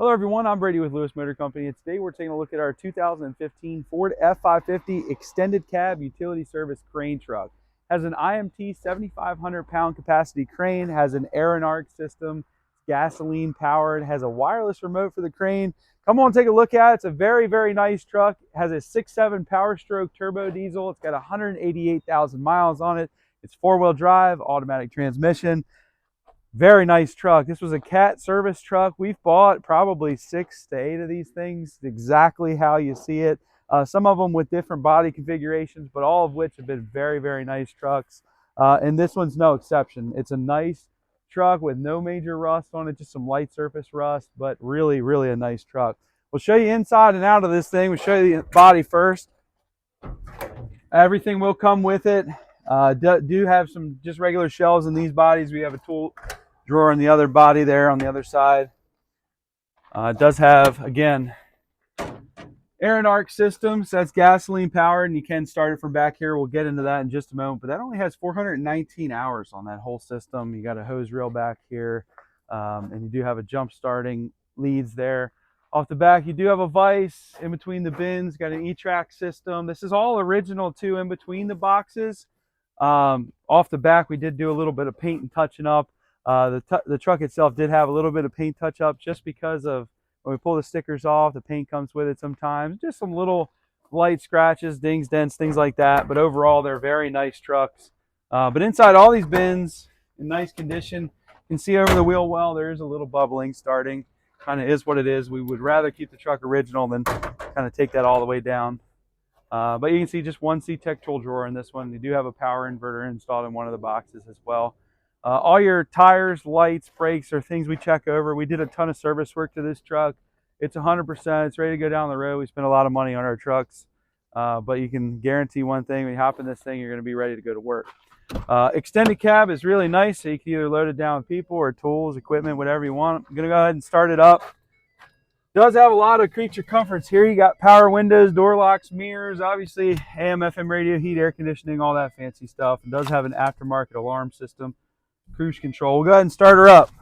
Hello everyone, I'm Brady with Lewis Motor Company, and today we're taking a look at our 2015 Ford F-550 extended cab utility service crane truck. Has an IMT 7,500 pound capacity crane, has an air and arc system, gasoline powered, has a wireless remote for the crane. Come on, take a look at it. It's a very nice truck. It has a 6.7 Power Stroke turbo diesel. It's got 188,000 miles on it. It's four-wheel drive, automatic transmission. Very nice truck. This was a CAT service truck. We've bought probably 6 to 8 of these things, exactly how you see it. Some of them with different body configurations, but all of which have been very nice trucks. And this one's no exception. It's a nice truck with no major rust on it, just some light surface rust, but really a nice truck. We'll show you inside and out of this thing. We'll show you the body first. Everything will come with it. Do have some just regular shelves in these bodies. We have a tool drawer in the other body there on the other side. It does have, again, air and arc system, so that's gasoline powered, and you can start it from back here. We'll get into that in just a moment, but that only has 419 hours on that whole system. You got a hose reel back here, and you do have a jump starting leads there. Off the back, you do have a vise in between the bins, got an E-track system. This is all original too in between the boxes. Off the back, we did do a little bit of paint and touching up. The truck itself did have a little bit of paint touch up just because of when we pull the stickers off, the paint comes with it sometimes. Just some little light scratches, dings, dents, things like that. But overall, they're very nice trucks. But inside all these bins, in nice condition. You can see over the wheel well, there is a little bubbling starting. Kind of is what it is. We would rather keep the truck original than kind of take that all the way down. But you can see just one C-Tech tool drawer in this one. You do have a power inverter installed in one of the boxes as well. All your tires, lights, brakes are things we check over. We did a ton of service work to this truck. It's 100%. It's ready to go down the road. We spent a lot of money on our trucks. But you can guarantee one thing. When you hop in this thing, you're going to be ready to go to work. Extended cab is really nice. So you can either load it down with people or tools, equipment, whatever you want. I'm going to go ahead and start it up. Does have a lot of creature comforts here. You got power windows, door locks, mirrors, obviously AM, FM radio, heat, air conditioning, all that fancy stuff. It does have an aftermarket alarm system, cruise control. We'll go ahead and start her up.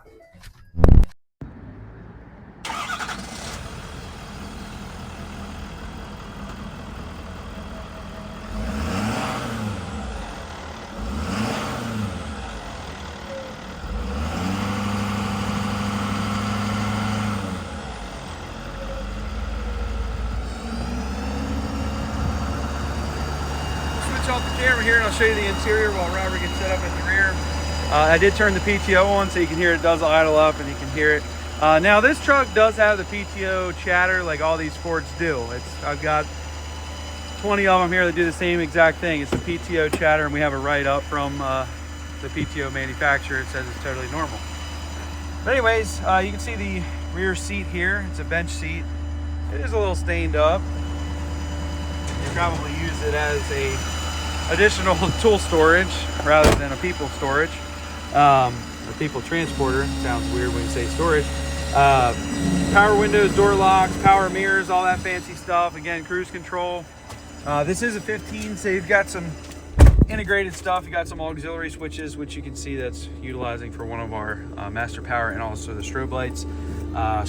Off the camera here and I'll show you the interior while Robert gets set up at the rear. I did turn the PTO on so you can hear it does idle up and you can hear it. Now this truck does have the PTO chatter like all these Fords do. I've got 20 of them here that do the same exact thing. It's the PTO chatter, and we have a write-up from the PTO manufacturer. It says it's totally normal. But anyways, you can see the rear seat here. It's a bench seat. It is a little stained up. You probably use it as a additional tool storage rather than a people storage, a people transporter. Sounds weird when you say storage. Power windows, door locks, power mirrors, all that fancy stuff. Again, cruise control. This is a 15, so you've got some integrated stuff. You got some auxiliary switches, which you can see that's utilizing for one of our master power and also the strobe lights.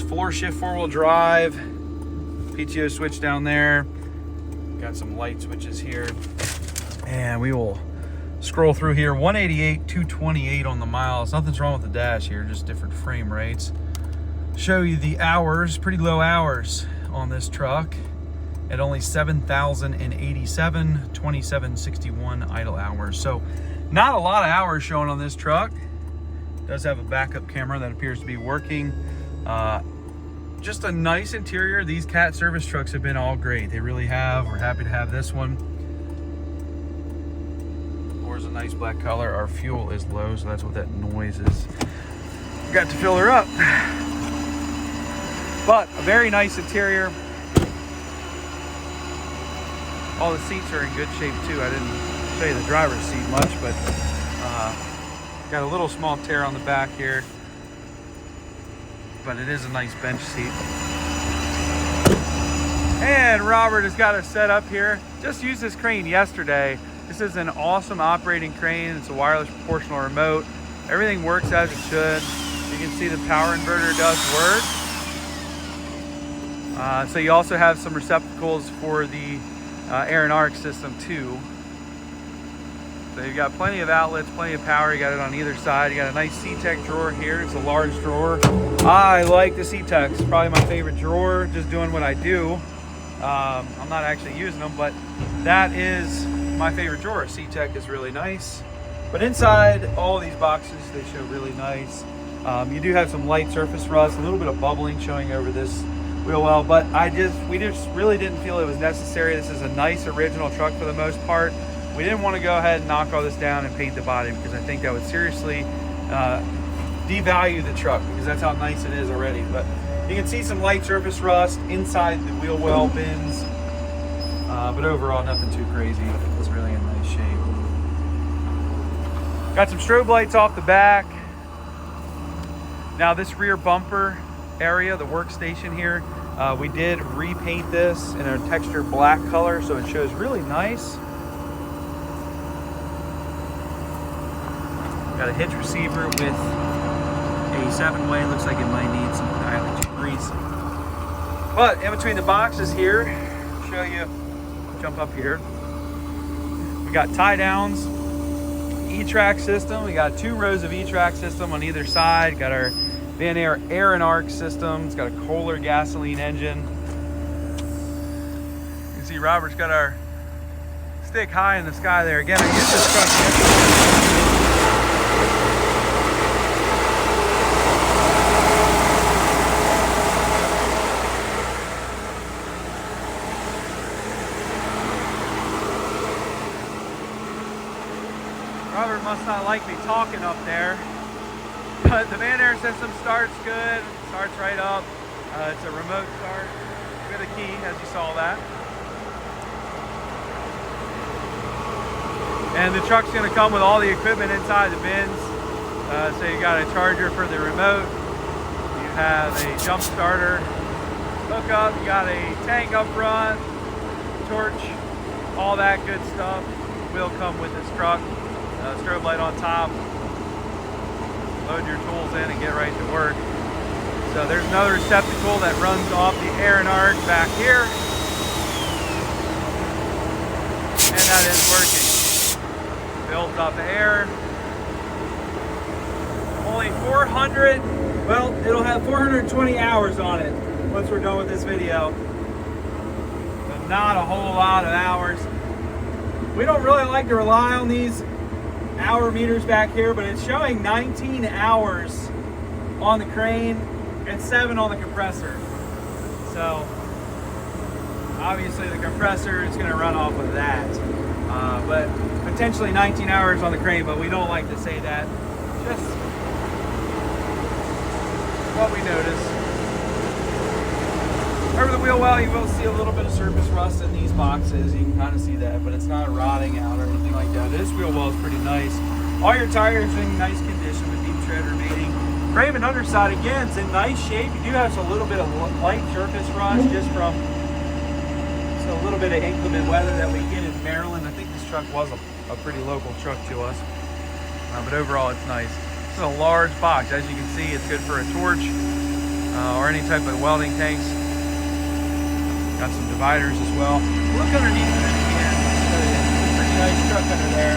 Floor shift, four-wheel drive, PTO switch down there. Got some light switches here. And we will scroll through here. 188, 228 on the miles. Nothing's wrong with the dash here, just different frame rates. Show you the hours, pretty low hours on this truck at only 7,087, 2761 idle hours. So not a lot of hours shown on this truck. It does have a backup camera that appears to be working. Just a nice interior. These CAT service trucks have been all great. They really have. We're happy to have this one. Is a nice black color. Our fuel is low, so that's what that noise is. Got to fill her up. But a very nice interior. All the seats are in good shape too. I didn't show you the driver's seat much, but got a little small tear on the back here. But it is a nice bench seat. And Robert has got it set up here. Just used this crane yesterday. This is an awesome operating crane. It's a wireless proportional remote. Everything works as it should. You can see the power inverter does work. So you also have some receptacles for the air and arc system too. So you've got plenty of outlets, plenty of power. You got it on either side. You got a nice C-Tech drawer here. It's a large drawer. I like the C-Tech. It's probably my favorite drawer, just doing what I do. I'm not actually using them, but that is my favorite drawer. C-Tech is really nice. But inside all these boxes, they show really nice. You do have some light surface rust, a little bit of bubbling showing over this wheel well, but we just really didn't feel it was necessary. This is a nice original truck for the most part. We didn't want to go ahead and knock all this down and paint the body, because I think that would seriously devalue the truck, because that's how nice it is already. But you can see some light surface rust inside the wheel well bins, but overall nothing too crazy. It's really in nice shape. Got some strobe lights off the back. Now this rear bumper area, the workstation here, we did repaint this in a texture black color, so it shows really nice. Got a hitch receiver with a 7-way. Looks like it might need some dialect grease. But in between the boxes here, show you, jump up here. We got tie downs, E-Track system. We got 2 rows of E-Track system on either side. Got our Vanair air and arc system. It's got a Kohler gasoline engine. You can see Robert's got our stick high in the sky there. Again, I used this truck yesterday. Robert must not like me talking up there, but the Vanair system starts good, starts right up. It's a remote start with a key, as you saw that. And the truck's going to come with all the equipment inside the bins. So you got a charger for the remote, you have a jump starter hookup, you got a tank up front, torch, all that good stuff will come with this truck. Strobe light on top. Load your tools in and get right to work. So there's another receptacle that runs off the air and arc back here, and that is working. Builds up air. Only 400, well, it'll have 420 hours on it once we're done with this video. But not a whole lot of hours. We don't really like to rely on these hour meters back here, but it's showing 19 hours on the crane and 7 on the compressor. So obviously the compressor is going to run off of that, but potentially 19 hours on the crane, but we don't like to say that, just what we notice. Over the wheel well, you will see a little bit of surface rust in these boxes. You can kind of see that, but it's not rotting out or anything like that. This wheel well is pretty nice. All your tires are in nice condition with deep tread remaining. Frame and underside, again, it's in nice shape. You do have a little bit of light surface rust just from a little bit of inclement weather that we get in Maryland. I think this truck was a pretty local truck to us, but overall it's nice. This is a large box. As you can see, it's good for a torch or any type of welding tanks. Got some dividers as well. Look underneath it again. It's a pretty nice truck under there.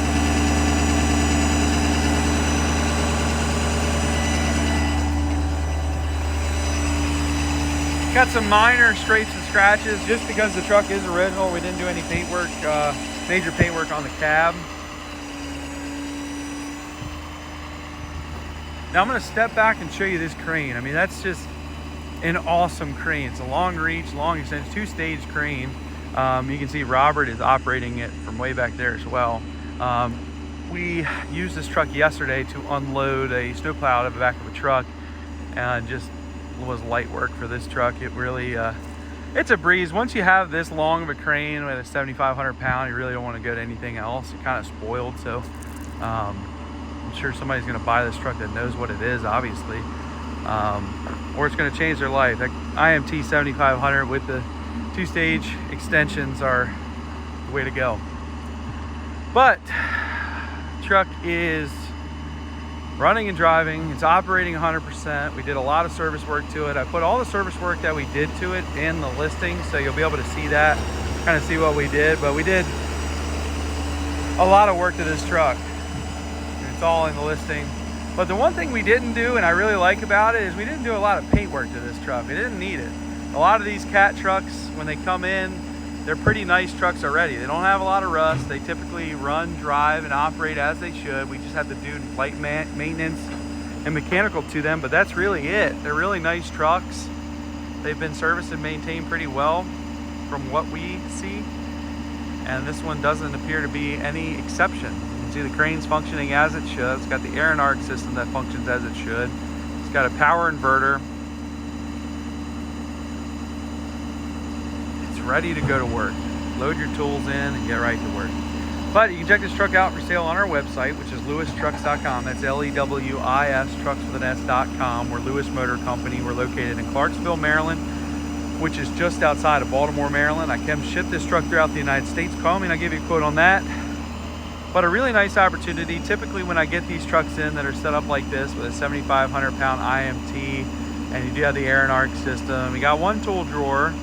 Got some minor scrapes and scratches just because the truck is original. We didn't do any paintwork, major paintwork on the cab. Now I'm going to step back and show you this crane. I mean, that's just an awesome crane. It's a long reach, long extension, 2-stage crane. You can see Robert is operating it from way back there as well. We used this truck yesterday to unload a snowplow out of the back of a truck, and just was light work for this truck. It really, it's a breeze. Once you have this long of a crane with a 7,500 pound, you really don't want to go to anything else. You're kind of spoiled. So I'm sure somebody's going to buy this truck that knows what it is, obviously. Or it's going to change their life. That IMT 7500 with the 2-stage extensions are the way to go. But truck is running and driving. It's operating 100%. We did a lot of service work to it. I put all the service work that we did to it in the listing, so you'll be able to see that, kind of see what we did. But we did a lot of work to this truck. It's all in the listing. But the one thing we didn't do, and I really like about it, is we didn't do a lot of paint work to this truck. We didn't need it. A lot of these cat trucks, when they come in, they're pretty nice trucks already. They don't have a lot of rust. They typically run, drive, and operate as they should. We just have to do light maintenance and mechanical to them, but that's really it. They're really nice trucks. They've been serviced and maintained pretty well from what we see, and this one doesn't appear to be any exception. You can see the crane's functioning as it should. It's got the air and arc system that functions as it should. It's got a power inverter. Ready to go to work. Load your tools in and get right to work. But you can check this truck out for sale on our website, which is lewistrucks.com. That's L-E-W-I-S trucks with an S.com. We're Lewis Motor Company. We're located in Clarksville, Maryland, which is just outside of Baltimore, Maryland. I can ship this truck throughout the United States. Call me and I'll give you a quote on that. But a really nice opportunity. Typically when I get these trucks in that are set up like this with a 7,500 pound IMT, and you do have the air and arc system, you got one tool drawer,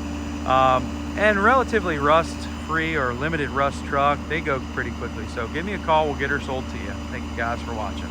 and relatively rust-free or limited rust truck, they go pretty quickly. So give me a call, we'll get her sold to you. Thank you guys for watching.